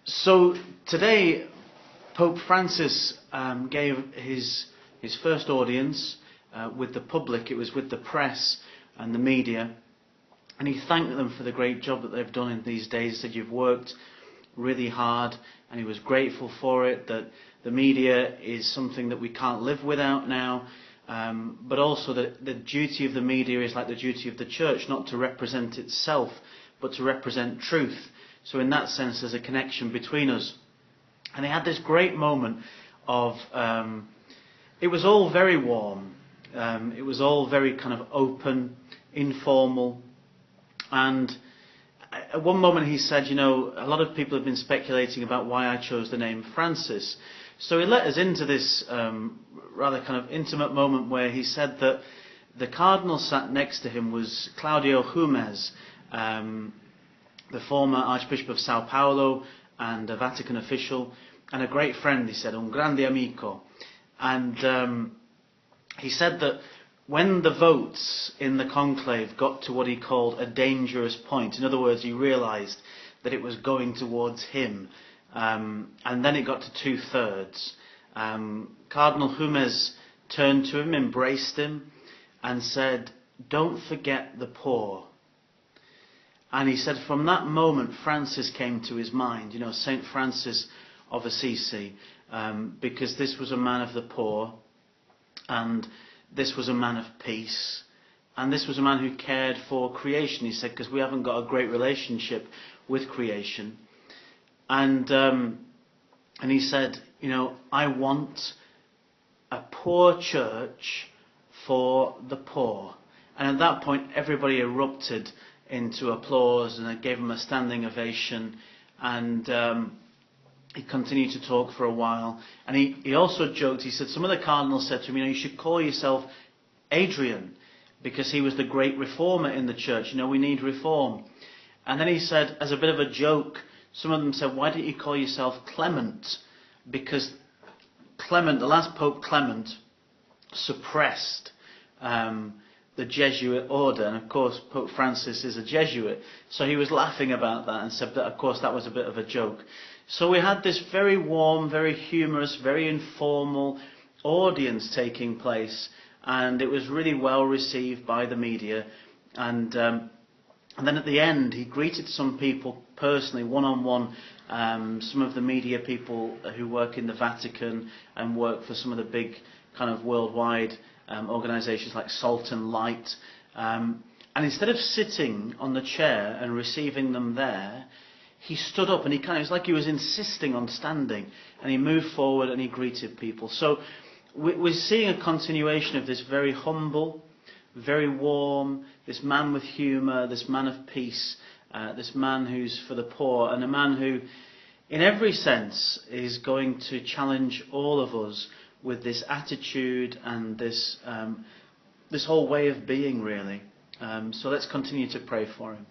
So today, Pope Francis gave his first audience with the public. It was with the press and the media, and he thanked them for the great job that they've done in these days. He said, "You've worked really hard," and he was grateful for it, that the media is something that we can't live without now, but also that the duty of the media is like the duty of the church, not to represent itself, but to represent truth. So in that sense, there's a connection between us. And he had this great moment of, it was all very warm, it was all very kind of open, informal, and at one moment he said, a lot of people have been speculating about why I chose the name Francis. So he let us into this rather kind of intimate moment where he said that the cardinal sat next to him was Claudio Humez, the former Archbishop of Sao Paulo and a Vatican official, and a great friend, he said, un grande amico. And he said that when the votes in the conclave got to what he called a dangerous point, in other words, he realised that it was going towards him, and then it got to 2/3, Cardinal Humez turned to him, embraced him, and said, "Don't forget the poor." And he said from that moment Francis came to his mind, St. Francis of Assisi, because this was a man of the poor, and this was a man of peace, and this was a man who cared for creation, he said, because we haven't got a great relationship with creation. And he said, I want a poor church for the poor. And at that point everybody erupted into applause, and I gave him a standing ovation, and he continued to talk for a while. And he also joked, he said, some of the cardinals said to him, you should call yourself Adrian, because he was the great reformer in the church, we need reform. And then he said, as a bit of a joke, some of them said, why don't you call yourself Clement? Because Clement, the last Pope Clement, suppressed the Jesuit order, and of course Pope Francis is a Jesuit, so he was laughing about that and said that of course that was a bit of a joke. So we had this very warm, very humorous, very informal audience taking place, and it was really well received by the media. And then at the end he greeted some people personally, one-on-one, some of the media people who work in the Vatican and work for some of the big kind of worldwide organisations like Salt and Light, and instead of sitting on the chair and receiving them there, he stood up and it was like he was insisting on standing, and he moved forward and he greeted people. So we're seeing a continuation of this very humble, very warm, this man with humour, this man of peace, this man who's for the poor, and a man who in every sense is going to challenge all of us with this attitude and this whole way of being, really. So let's continue to pray for him.